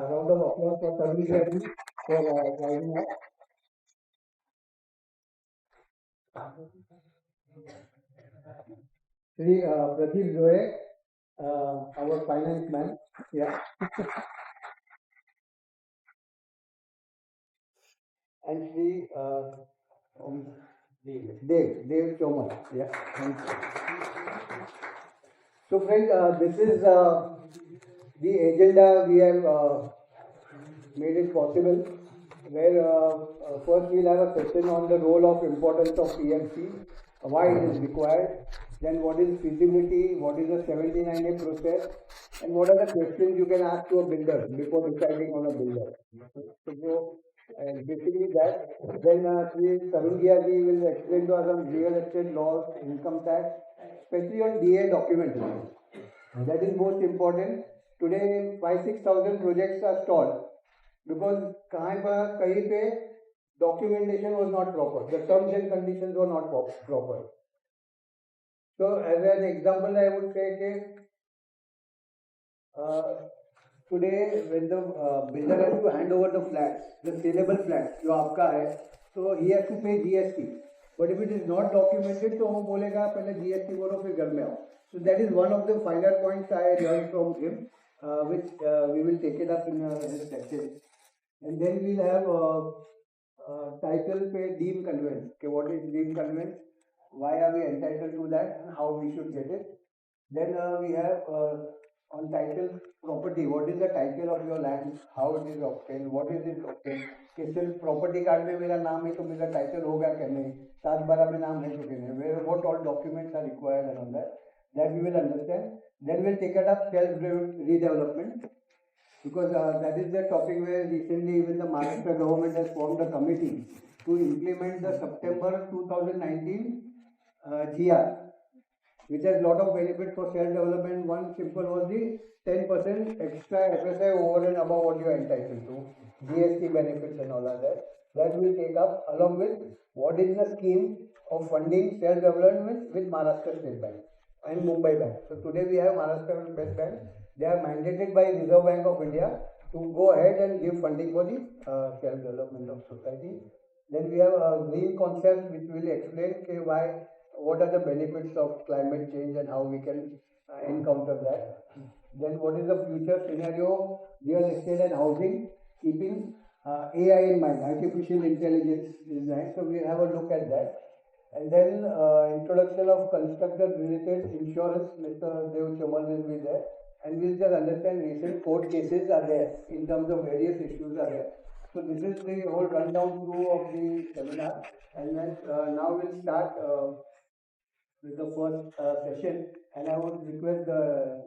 Round of applause for Tarun Reddy for joining us. Shri Pradeep Zoe, our finance man. Yeah. And Shri um, Dev Chomal. Yeah. Thank you. So friends, this is the agenda we have made it possible, where first we'll have a session on the role of importance of PMC, why it is required, then what is feasibility, what is the 79A process, and what are the questions you can ask to a builder before deciding on a builder. So, and basically that, then Tarun Giaji will explain to us on real estate laws, income tax, especially on DA documentation. That is most important. Today, 5,000-6,000 projects are stalled because कहीं पे documentation was not proper. The terms and conditions were not proper. So, as an example, I would say that today, when the builder has to hand over the flats, the saleable flats, जो आपका है, so he has to pay GST. But if it is not documented, तो वो बोलेगा पहले GST भरो फिर घर में आओ. So that is one of the finer points I learned from him, which we will take it up in this session. And then we'll have title पे deem conveyance. Okay, what is deem conveyance? Why are we entitled to that? And how we should get it? Then we have on title property. What is the title of your land? How it is obtained? What is it obtained? कि सिर्फ property card में मेरा नाम है तो मेरा title होगा क्या नहीं, 7/12 में नाम है तो क्या नहीं, what all documents are required and all that. That we will understand. Then we'll take it up self-redevelopment, because that is the topic where recently even the Maharashtra government has formed a committee to implement the September 2019 GR, which has lot of benefits for self-development. One simple was the 10% extra FSI over and above what you are entitled to, GST benefits and all of that. That will take up along with what is the scheme of funding self-development with Maharashtra State Bank and Mumbai Bank. So today we have Maharashtra State Bank. They are mandated by Reserve Bank of India to go ahead and give funding for the self-development of society. Then we have a green concept which will explain why, what are the benefits of climate change and how we can encounter that. Then what is the future scenario, real estate and housing, keeping AI in mind, artificial intelligence design. So we'll have a look at that. And then introduction of constructor related insurance, Mr. Dev Chomal will be there. And we'll just understand recent court cases are there in terms of various issues are there. So this is the whole rundown through of the seminar. And then now we'll start with the first session. And I would request the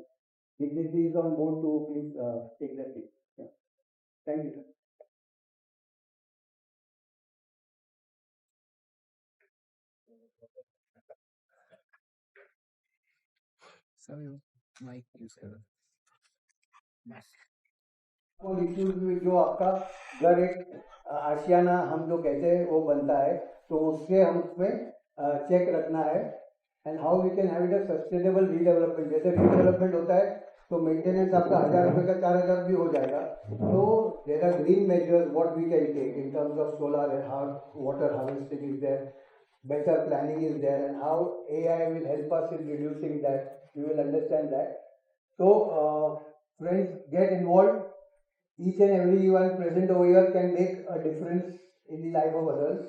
dignitaries on board to please take their seat. Yeah. Thank you, sir. Sir mic use कर issues में जो आपका घर एक आशियाना हम जो कहते हैं वो बनता है, तो उससे हम उसमें चेक रखना है. And how we can have it a sustainable redevelopment. जैसे रीडेवलपमेंट होता है तो मेंटेनेंस आपका 1000 रुपये का 4000 भी हो जाएगा. तो there are green measures what we can take in terms of solar and water harvesting is there, better planning is there, and how AI will help us in reducing that. We will understand that. So, friends, get involved. Each and everyone present over here can make a difference in the life of others,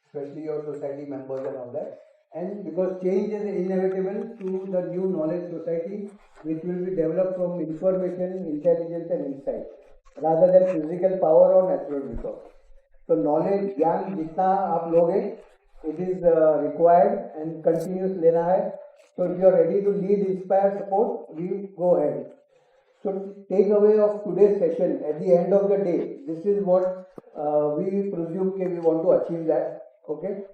especially your society members and all that. And because change is inevitable to the new knowledge society, which will be developed from information, intelligence, and insight, rather than physical power or natural resource. So, knowledge, ज्ञान जितना आप लोगे, it is required and continuous लेना है. So if you are ready to lead, inspire, support, we go ahead. So take away of today's session at the end of the day, this is what we presume we want to achieve that. Okay.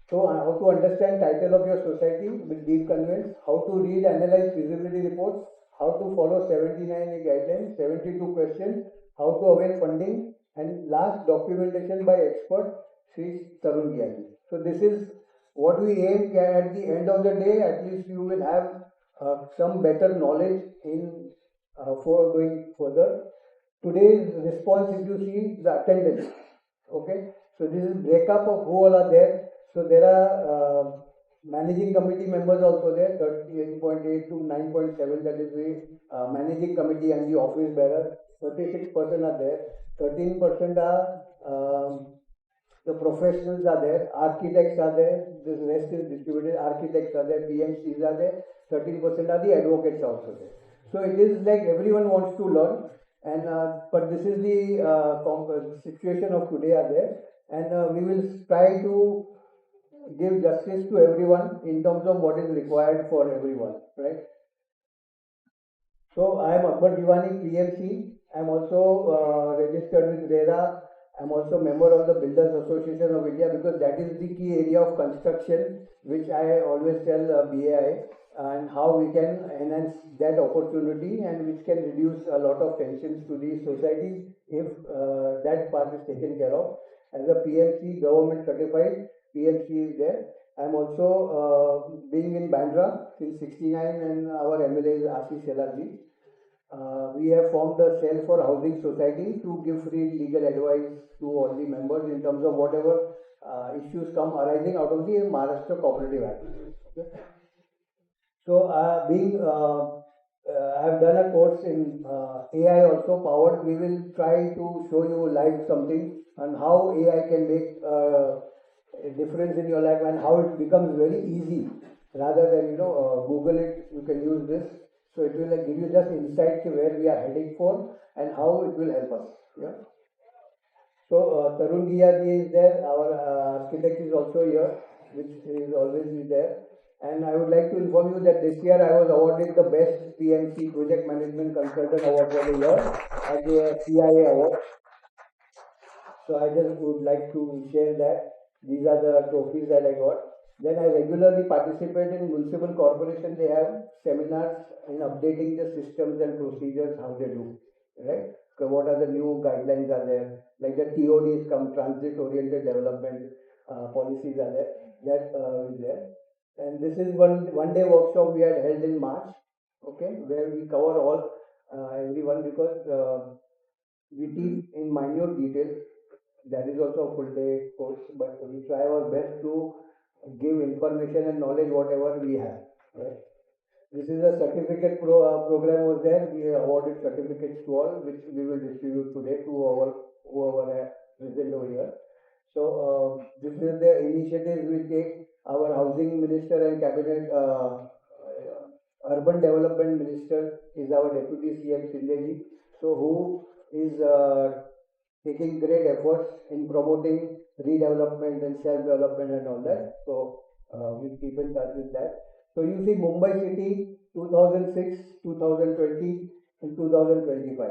So how to understand title of your society with deep conveyance, how to read, analyze feasibility reports, how to follow 79A guidelines, 72 questions, how to avail funding, and last documentation by expert Sri Tarun Gyani. So this is what we aim at the end of the day. At least you will have some better knowledge in for going further. Today's response, if you see the attendance, okay. So this is breakup of who all are there. So there are managing committee members also there, 38.8 to 9.7. That is the managing committee and the office bearer. 36% are there. 13% are the professionals are there. Architects are there. This rest is distributed. Architects are there. PMCs are there. 13% are the advocates also there. So it is like everyone wants to learn, and but this is the situation of today are there, and we will try to give justice to everyone in terms of what is required for everyone, right? So I am Akbar Diwani, PMC. I am also registered with RERA. I am also member of the Builders Association of India, because that is the key area of construction, which I always tell BAI, and how we can enhance that opportunity and which can reduce a lot of tensions to the society if that part is taken care of. As a PMC government certified, PMC is there. I am also being in Bandra since 69, and our MLA is Ashish Shelarji. We have formed a cell for housing society to give free legal advice to all the members in terms of whatever issues come arising out of the Maharashtra Cooperative Act. Okay. So, I have done a course in AI also powered. We will try to show you live something on how AI can make a difference in your life and how it becomes very easy. Rather than Google it, you can use this. So it will give you just insights to where we are heading for and how it will help us. Yeah. So Tarun Gyani is there. Our architect is also here, which is always there. And I would like to inform you that this year I was awarded the best PMC Project Management Consultant Award for the year at the CIA Award. So I just would like to share that. These are the trophies that I got. Then I regularly participate in municipal corporation. They have seminars in updating the systems and procedures, how they do, right? So what are the new guidelines are there? Like the TODs come, transit oriented development policies are there. That is there. And this is one day workshop we had held in March, okay, where we cover all everyone, because we teach in minute detail. That is also a full day course, but we try our best to give information and knowledge whatever we have. Right? This is a certificate program was there. We awarded certificates to all, which we will distribute today to our whoever are present over here. So this is the initiative we take. Our housing minister and cabinet, urban development minister is our deputy CM Sindeji. So who is taking great efforts in promoting redevelopment and self-development and all that. So we keep in touch with that. So you see Mumbai City 2006, 2020 and 2025.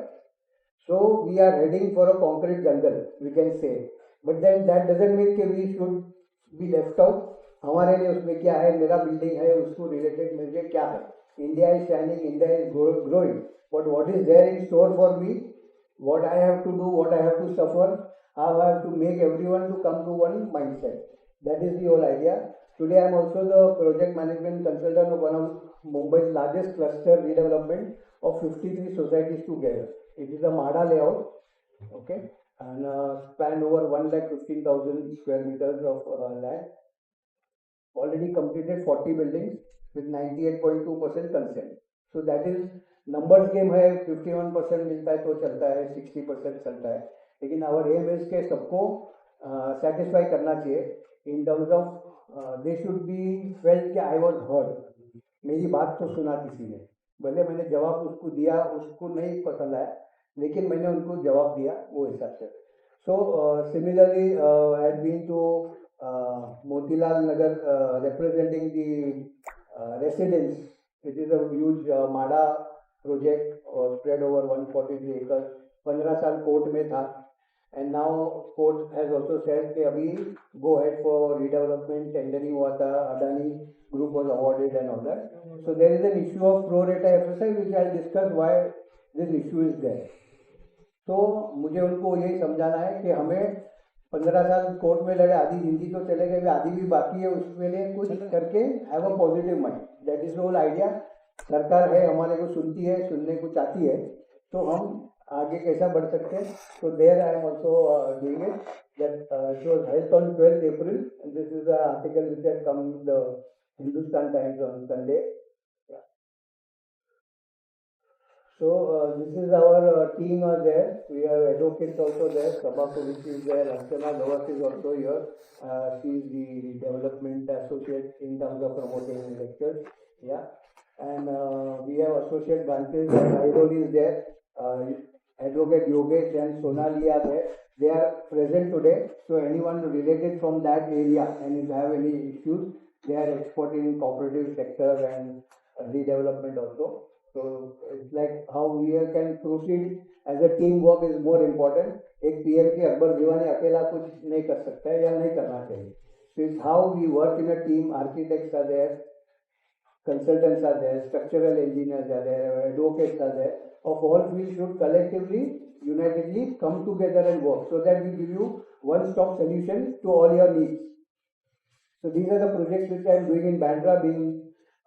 So we are heading for a concrete jungle, we can say. But then that doesn't mean that we should be left out. हमारे लिए उसमें क्या है, मेरा building है, उसको related मुझे क्या है. India is shining, India is growing. But what is there in store for me? What I have to do, what I have to suffer, how I have to make everyone to come to one mindset. That is the whole idea. Today I am also the project management consultant of one of Mumbai's largest cluster redevelopment of 53 societies together. It is a MHADA layout, okay, and span over 1,15,000 square meters of land. Already completed 40 buildings with 98.2% consent. So that is numbers game है, 51% मिलता है तो चलता है, 60% चलता है, लेकिन our aim is के सबको satisfy करना चाहिए in terms of they should be felt कि I was heard, मेरी बात तो सुना किसी ने, भले मैंने जवाब उसको दिया, उसको नहीं पसंद आया, लेकिन मैंने उनको जवाब दिया वो हिसाब से. So similarly I had been to Motilal Nagar representing the residents. It is a huge MHADA project spread over 143 acres. 15 साल कोर्ट में था, and now court has also said कि अभी go ahead for redevelopment, tendering हुआ था, Adani group was awarded and all that. So there is an issue of pro rata FSI which I'll discuss why this issue is there. तो मुझे उनको यही समझाना है कि हमें 15 साल कोर्ट में लड़े, आधी जिंदगी तो चले गए, आधी भी बाकी है, उसके लिए कुछ करके have a positive mind, that is whole idea. सरकार है, हमारे को सुनती है, सुनने को चाहती है, तो हम आगे कैसा बढ़ सकते हैं. तो there I am also doing it, that it was held on 12 April, and this is the article which had come in the Hindustan Times on Sunday. So this is our team are there. We have advocates also there. Sabha Police is there. Archana Gavas is also here. She is the development associate in terms of promoting lectures. Yeah, and we have associate branches. Airoli is there. Advocate Yogesh and Sonali are there. They are present today. So anyone related from that area and if have any issues, they are expert in cooperative sector and redevelopment also. So it's like how we can proceed as a team work is more important. एक PM की अकबर दीवानी अकेला कुछ नहीं कर सकता है या नहीं करना चाहिए. So it's how we work in a team. Architects are there, consultants are there, structural engineers are there, advocates are there. Of all fields should collectively, unitedly come together and work so that we give you one-stop solution to all your needs. So these are the projects which I am doing in Bandra, being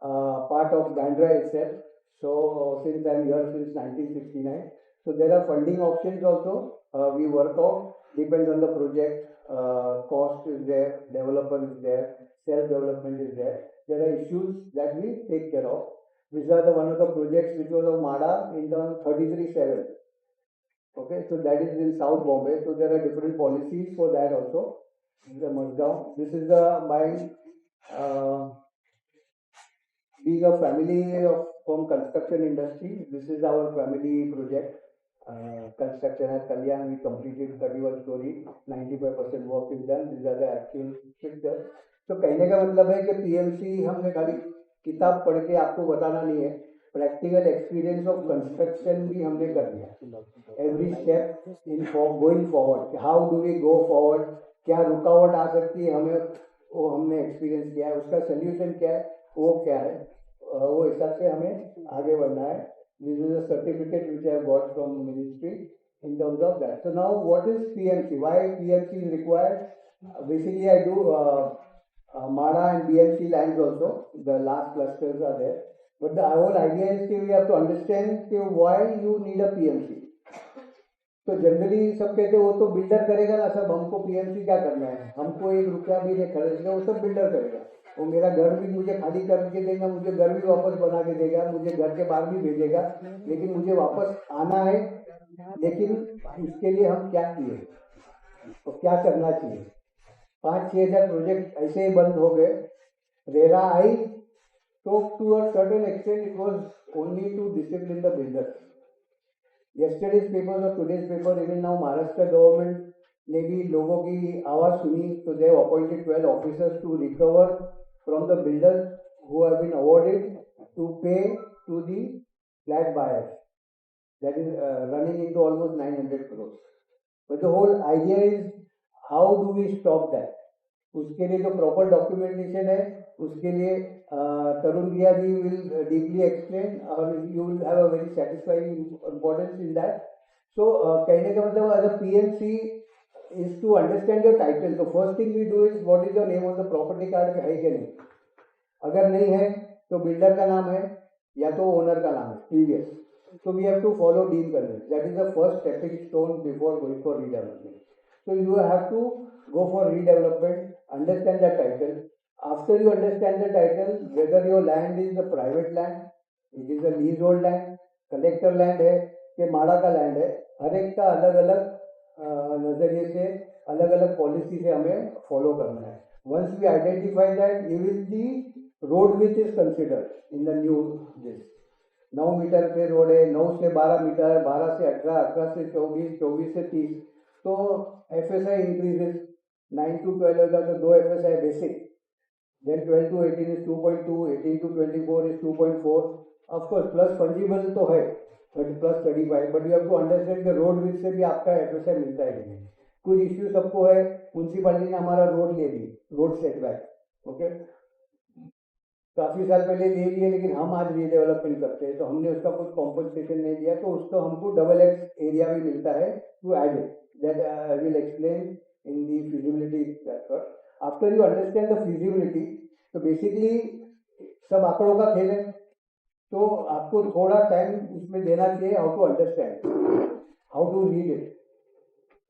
part of Bandra itself. So since I am here since 1969, so there are funding options also. We work out, depends on the project, cost is there, developer is there, self-development is there. There are issues that we take care of. These are the one of the projects which was of MADA in the 33/7. Okay, so that is in South Bombay. So there are different policies for that also. This is the Mazgaon. This is the my being a family from construction industry. This is our family project. Construction at Kalyan, we completed 31 story, 95% work is done. These are the actual pictures. तो कहने का मतलब है कि PMC हमने खाली किताब पढ़ के आपको बताना नहीं है, प्रैक्टिकल एक्सपीरियंस ऑफ कंस्ट्रक्शन भी हमने कर दिया. Every step in going forward, how do we go forward, क्या रुकावट आ सकती है हमें, वो हमने एक्सपीरियंस किया है, उसका सोल्यूशन क्या है, वो क्या है, वो हिसाब से हमें आगे बढ़ना है. This is a certificate which I have got from ministry in terms of that. So now what is PMC? Why PMC is required? Basically I do MADA and BMC lands also. The last clusters are there. But the whole idea is that we have to understand why you need a PMC. तो generally सब कहते हैं वो तो builder करेगा ना सब, हमको पीएमसी क्या करना है, हमको एक रुपया भी नहीं खर्चेगा, वो सब बिल्डर करेगा. वो मेरा घर भी मुझे खाली करके देगा, मुझे घर भी वापस बना के देगा, मुझे घर के बाहर भी भेजेगा, लेकिन मुझे वापस आना है. लेकिन उसके लिए हम क्या किए, तो क्या करना चाहिए. 5-6 हज़ार प्रोजेक्ट ऐसे ही बंद हो गए. रेरा आई तो to a certain extent it was only to discipline the builders. Yesterday's papers or today's paper, even now Maharashtra government ने भी लोगों की आवाज सुनी, so they have appointed 12 officers to recover from the builders who have been awarded to pay to the flat buyers. That is running into almost 900 crores. But the whole idea is how do we stop that? उसके लिए जो proper documentation है, उसके लिए Tarun Giya ji will deeply explain और you will have a very satisfying importance in that. So कहने का मतलब as a PMC is to understand your title. तो first thing we do is what is your name on the property card, है कि नहीं. अगर नहीं है तो बिल्डर का नाम है या तो ओनर का नाम है previous. So we have to follow deed conveyance. That is the first stepping stone before going for redevelopment. So you have to go for redevelopment, understand the title. After you understand the title, whether your land is a private land, it is a leasehold land, collector land है कि माड़ा का land है, हर एक का अलग अलग नजरिए से अलग अलग पॉलिसी से हमें फॉलो करना है. Once we identify that, you will see road which is considered in the new this. 9 metre पे रोड है, 9 से 12 मीटर, 12 से 18, 18 से 24, 24 से 30. तो FSI increases, 9 to 12 होगा तो 2 FSI basic, then 12 to 18 is 2.2, 18 to 24 is 2.4. Of course plus fungible तो है, but plus 35, but you have to understand the road width से भी आपका FSI मिलता है कि नहीं. कुछ इश्यू सबको है, म्यूनसिपालिटी ने हमारा रोड ले ली, रोड सेटबैक, ओके, काफी साल पहले ले लिए, लेकिन हम आज रीडेवलपमेंट करते हैं तो हमने उसका कुछ कॉम्पनसेशन नहीं दिया, तो उसको हमको डबल एक्स एरिया भी मिलता है to add it, that I will explain in the feasibility. After you understand the feasibility, तो बेसिकली सब आंकड़ों का खेल है, तो आपको थोड़ा टाइम इसमें देना चाहिए, how to understand, how to read it,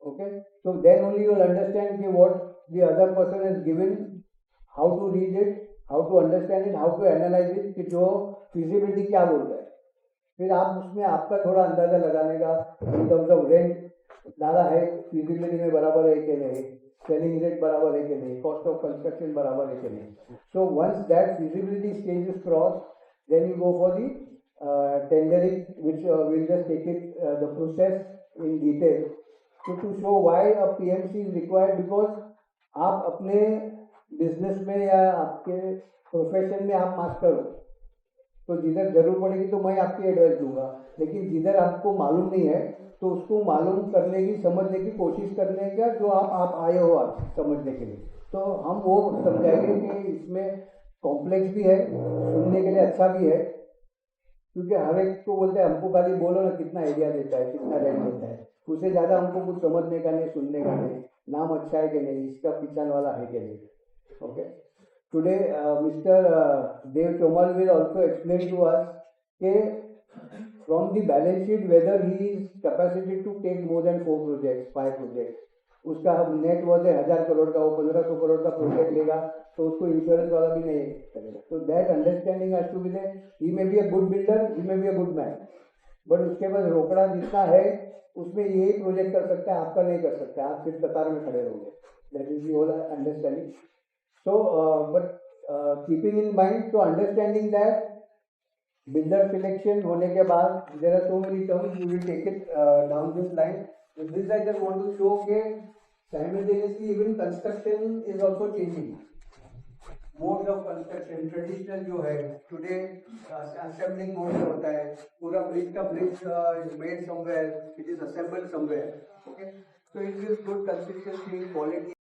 okay, so then only you will understand कि what the other person has given, how to read it, how to understand it, how to analyze it, कि जो feasibility क्या बोल रहा है, फिर आप उसमें आपका थोड़ा अंदाजा लगाने का in terms of rent डाला है, feasibility में बराबर है कि नहीं, selling rate बराबर है कि नहीं, cost of construction बराबर है कि नहीं. So once that feasibility stage is crossed, then you go for the tendering, which we'll just take it the process in detail. So to show why a PMC is required, because आप अपने business में या आपके profession में आप master हो, तो जिधर जरूर पड़ेगी तो मैं आपकी एडवाइस दूंगा, लेकिन जिधर आपको मालूम नहीं है तो उसको मालूम करने की, समझने की कोशिश करने का, जो आप आए हो आप समझने के लिए, तो हम वो समझाएंगे कि इसमें कॉम्प्लेक्स भी है, सुनने के लिए अच्छा भी है, क्योंकि हर एक को बोलते हैं हमको खाली बोलो ना कितना एरिया देता है, कितना रेंट देता है, उससे ज़्यादा हमको कुछ समझने का नहीं, सुनने का नहीं, नाम अच्छा है कि नहीं, इसका पहचान वाला है कि नहीं. Okay, today mister Dev Chomal will also explain to us के from the balance sheet whether he is capacity to take more than 4 project 5 project. उसका नेट वर्थ है 1000 करोड़ का, वो 1500 करोड़ का प्रोजेक्ट लेगा तो उसको इंश्योरेंस वाला भी नहीं करेगा. तो that understanding has to be there. He may be a good builder, he may be a good man, but उसके पास रोकड़ा जितना है उसमें यही प्रोजेक्ट कर सकता है, आपका नहीं कर सकता, आप सिर्फ कतार में खड़े रहोगे. That is the whole understanding. So but keeping in mind, तो अंडरस्टैंडिंग दैट बिल्डर सिलेक्शन होने के बाद there are so many terms, you will take it down this line. This I just want to show that simultaneously even construction is also changing. Modes of construction, traditional जो है today assembling mode में होता है, पूरा bridge का bridge is made somewhere, it is assembled somewhere. Okay, so it gives good consistency, quality.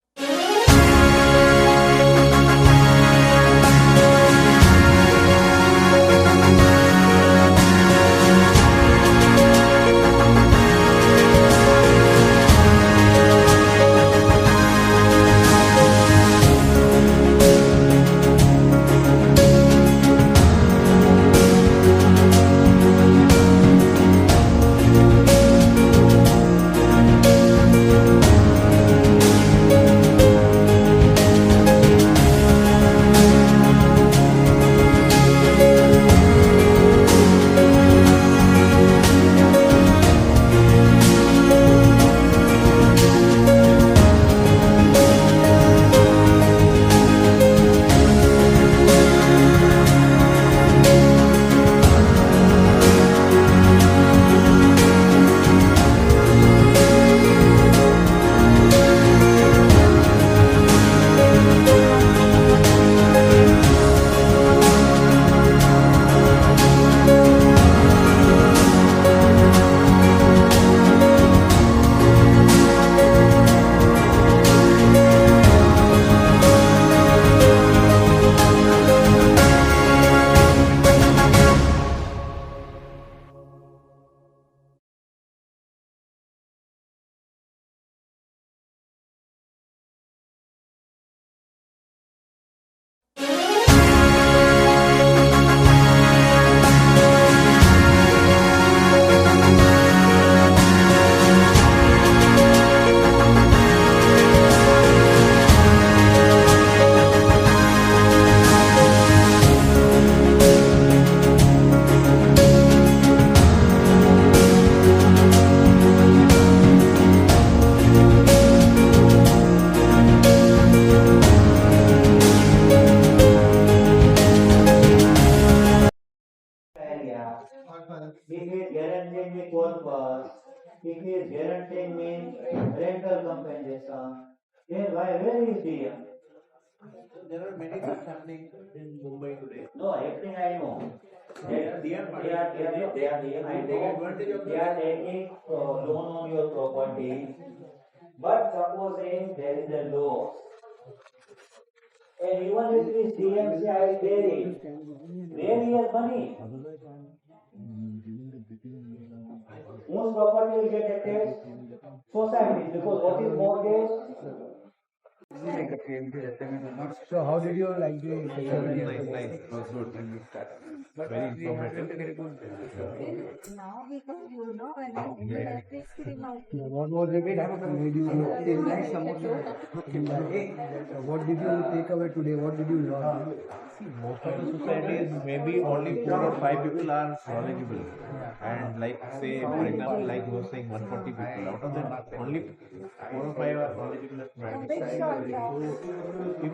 If is guaranteed with purpose, if is guaranteed means rental compensation, then where is the? There are many things happening in Mumbai today. No, everything I know. They are They are taking loan on your property. But supposing there is a loss, and even if it is DMC, I will bear it. Where he has money? Most property will get attached society because what is mortgage? So how did you like the Nice. It was good. Very informative. Now because you know when I electricity now. What was it that made you like what did you take away today? What did you learn? Most of the societies, maybe only 4 or 5 people are knowledgeable. And like say, for example, like you were saying 140 people, out of them only 4 or 5 are knowledgeable at practice. If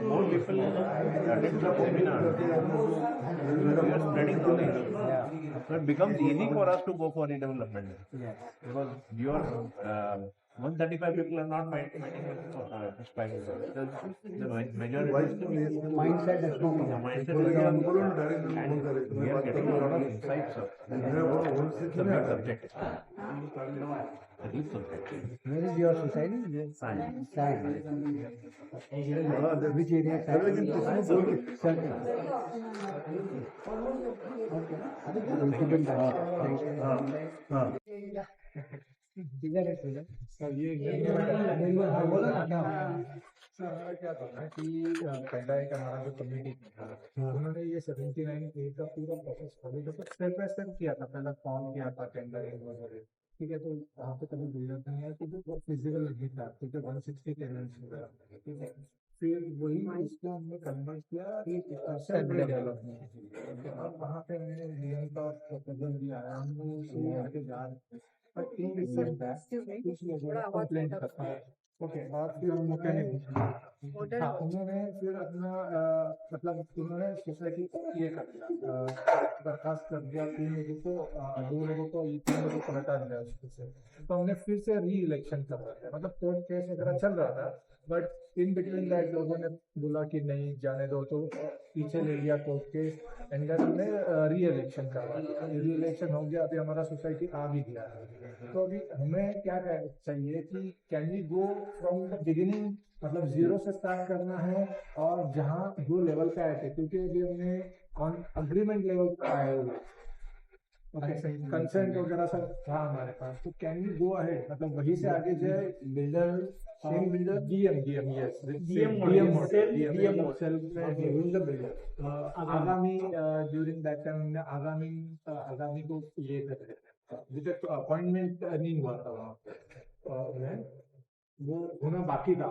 more people attend some seminars, we are spreading knowledge. So it becomes easy for us to go for redevelopment. Because your 135 people are not finding just 5 people. The majority Mindset is the mindset is wrong. And we are getting a lot of insights of the big subject. The deep subject. Where is your society? Science. Science. Which area? Science. क्या था ना कि पहला एक हमारा जो committee था उन्होंने ये 79A का पूरा प्रोसेस फॉलो तो स्टेप बाय स्टेप किया था। पहला फॉर्म किया था टेंडरिंग वगैरह, ठीक है। तो वहाँ पे कभी बिल्डर नहीं है तो वो फिजिकल नहीं था, ठीक है। 160 टेनेंट्स वगैरह, ठीक है। फिर वही इसको हमने कन्वर्ट किया सेल्फ डेवलपमेंट। अब वहाँ पे हमने डीएम का प्रपोजल दिया है, हम उसमें आगे जा रहे हैं। बट इन बिटवीन दैट कुछ लोगों ने कंप्लेंट करता है, ओके। और फिर हम मैकेनिक हाँ उन्होंने फिर अपना मतलब उन्होंने सोसाइटी को ये कर दिया, बर्खास्त कर दिया 3 लोगों को, 2 लोगों को 3 लोगों को हटा दिया उसमें से। तो हमने फिर से री इलेक्शन कर रहा है, मतलब कोर्ट केस वगैरह चल रहा था। बट इन बिटवीन दैट लोगों ने बोला कि नहीं जाने दो, तो पीछे ले लिया कोर्ट केस एंड देन हमने री इलेक्शन करवाया। री इलेक्शन हो गया, अभी हमारा सोसाइटी आ भी गया है। तो अभी हमें क्या चाहिए कि can we go from the beginning, मतलब 0 से स्टार्ट करना है और जहाँ जो लेवल पे आए थे, क्योंकि अभी हमने ऑन अग्रीमेंट लेवल पे आए हुए, कंसेंट वगैरह सब था हमारे पास। तो कैन वी गो अहेड, मतलब वहीं से आगे जाए builder same builder DM yes DM self builder आगामी ड्यूरिंग दैट टाइम हमने आगामी को ये विद अपॉइंटमेंट नहीं हुआ था वहाँ पे, वो होना बाकी था।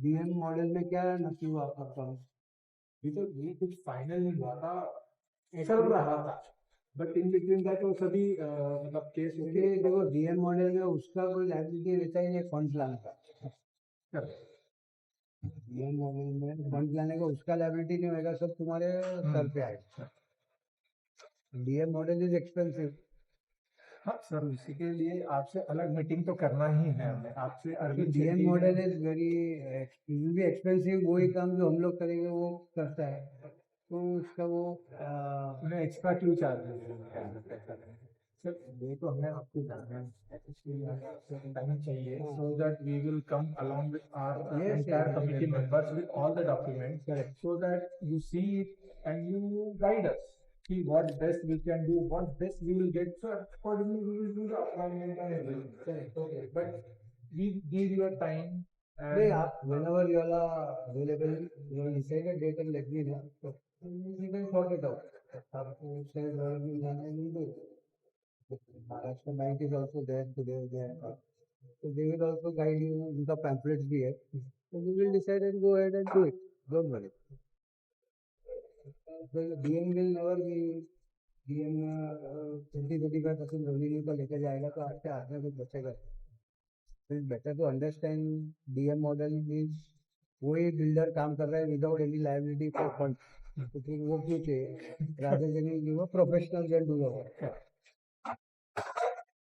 डीएम मॉडल में क्या नक्की हुआ आपका? तो ये कुछ फाइनल नहीं हुआ था, चल रहा था। बट इन बिटवीन दैट वो सभी मतलब केस क्योंकि देखो डीएम मॉडल में उसका कोई लाइबिलिटी रहता ही नहीं फंड लाने का। डीएम मॉडल में फंड लाने का उसका लाइबिलिटी नहीं होगा, सब तुम्हारे सर पे आएगा। DM model is expensive. हाँ सर, इसी के लिए आपसे अलग मीटिंग तो करना ही है हमें, आपसे Arvind DM model is very expensive. वही काम जो हम लोग करेंगे वो करता है, तो उसका वो उन्हें एक्स्ट्रा क्यों चार्ज सर? ये तो हमें आपको टाइम चाहिए so that we will come along with our entire committee members with all the documents, so that you see it and you guide us see what best we can do, what best we will get. So accordingly we will do the appointment and everything. Correct. Okay, but we give your time and whenever you are available, you will decide a date and let me know. So we can sort it out. Maharashtra Bank is also there today. So they will also guide you in the pamphlets we have. So we will decide and go ahead and do it. Don't worry. So DM will never be DM 20-25% revenue को लेकर जाएगा तो आपके हाथ में कुछ बचेगा। So it's better to understand DM model means वही बिल्डर काम कर रहा है without any liability for fund. तो फिर वो क्यों चाहिए? Rather than you a professional can do the work.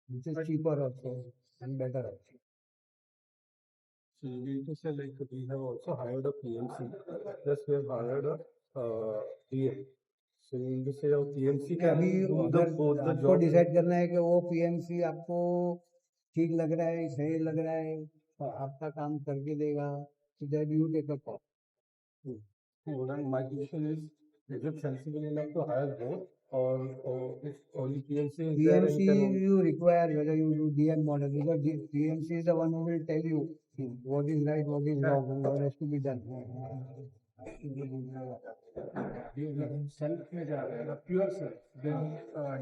This is cheaper also and better also. So you can say like we have also hired a PMC. Just we have hired a PM. So in the say of PMC अभी can do the both the आपको job. Decide करना है कि वो PMC आपको ठीक लग रहा है, सही लग रहा है और आपका काम करके देगा, तो that you take a call. My question is it sensible enough to hire both, or if only PLC is there and DMC can you require whether you do DM model, because DMC is the one who will tell you what is right, what is wrong, and what has to be done. Self में जा रहे हैं pure self then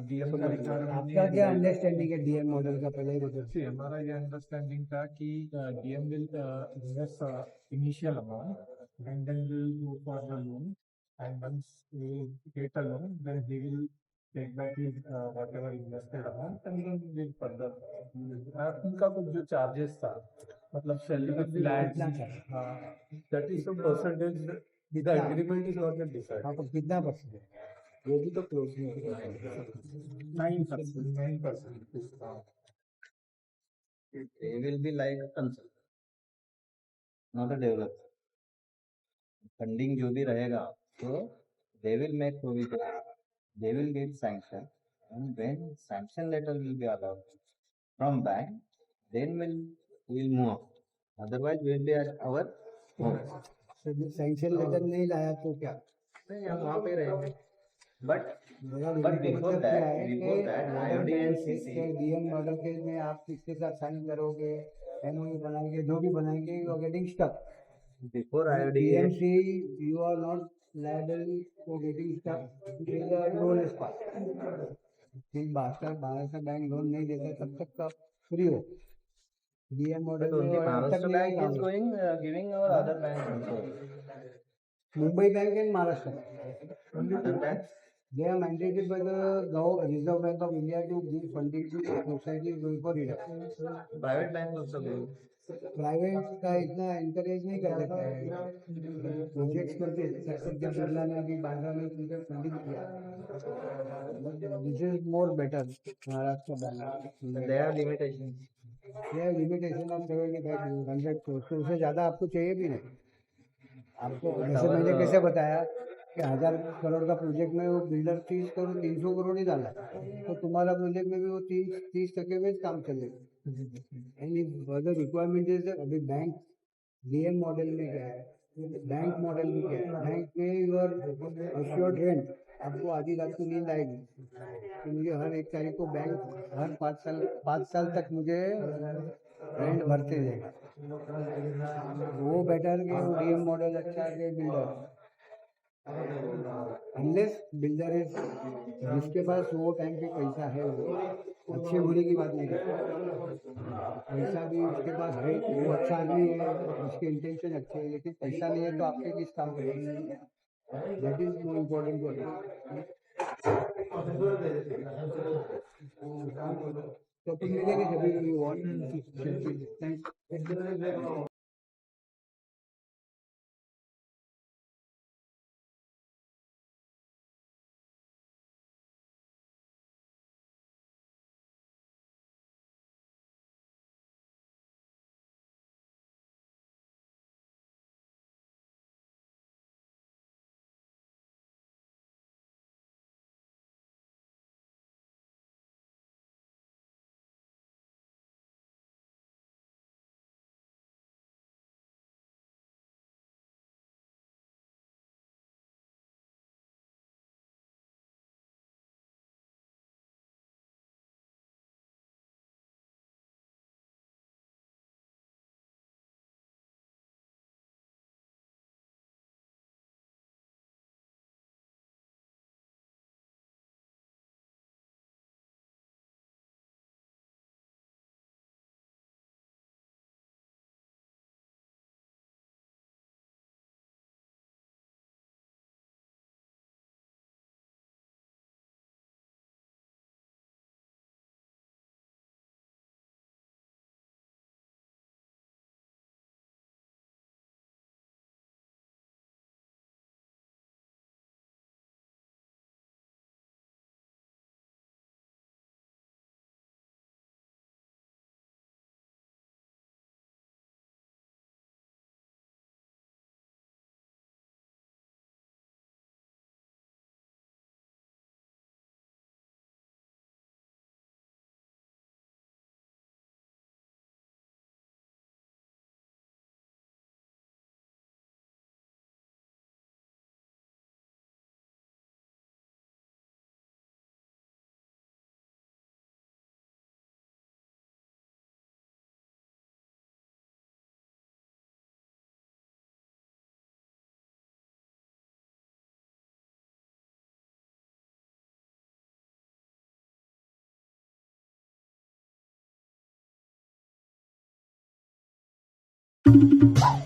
DM का requirement नहीं आपका है. क्या understanding है डीएम मॉडल का, पहले ही बता. See, हमारा ये अंडरस्टैंडिंग था कि DM will invest initial amount and then we'll go for the loan, and once we get a loan then he will take back his whatever invested amount and then we'll further. उनका कुछ जो charges था मतलब selling flat, that is some percentage, the agreement is not yet decided. हाँ, तो कितना percent है? वो भी तो क्लोज नहीं है. 9%. They will be like a consultant, not a developer. Funding जो भी रहेगा, so they will make provision, they will give sanction, and when sanction letter will be allowed from bank, then we'll move on. Otherwise, we'll be at our home. तो sanction letter नहीं लाया तो क्या? नहीं, हम वहाँ पे रहेंगे. But मेरा But बोलने का before मतलब that- क्या है before कि that, मॉडल IOD and के CC डीएम मॉडल के में आप किसके साथ साइन करोगे, एमओयू बनाएंगे, जो भी बनाएंगे, you are getting stuck. before IOD, DMC, you are not liable for getting stuck. The loan is passed. ठीक, महाराष्ट्र बैंक लोन नहीं देता तब तक का फ्री हो. डीएम but मॉडल में only और अब तक Maharashtra नहीं Bank काम is है. going giving our other banks also. Mumbai bank and Maharashtra Other banks, they are mandated by the Reserve Bank of India to give funding to societies going for reduction. private banks also going. Private का इतना encourage नहीं कर देता है. Projects करते सध्या बिरला ने अभी बांद्रा में उनका फंडिंग किया. This is more better Maharashtra bank. They have limitations. ये लिमिटेशन ऑफ 75-100 crore, तो उससे ज़्यादा आपको चाहिए भी नहीं. आपको जैसे मैंने कैसे बताया कि 1000 करोड़ का प्रोजेक्ट में वो बिल्डर 30 करोड़ 300 करोड़ ही डाला, तो तुम्हारा प्रोजेक्ट में भी वो 30% में काम चलेगा. एंड अदर रिक्वायरमेंट इज अभी बैंक डीएम मॉडल में क्या है, बैंक मॉडल में क्या है, बैंक में यूर अश्योर्ड रेंट. आपको आधी रात को नींद आएगी तो मुझे हर 1 तारीख को बैंक हर 5 साल तक मुझे रेंट भरते देगा. वो बेटर के डीएम मॉडल अच्छा है कि बिल्डर. अनलेस बिल्डर है जिसके पास वो टाइम पे पैसा है, वो अच्छे बुरे की बात नहीं है, पैसा भी उसके पास है, वो अच्छा आदमी है, उसके इंटेंशन अच्छे हैं, लेकिन पैसा नहीं है तो आपके किस काम करेंगे. That is more important to तो अपन मिलेंगे जब भी वांट. है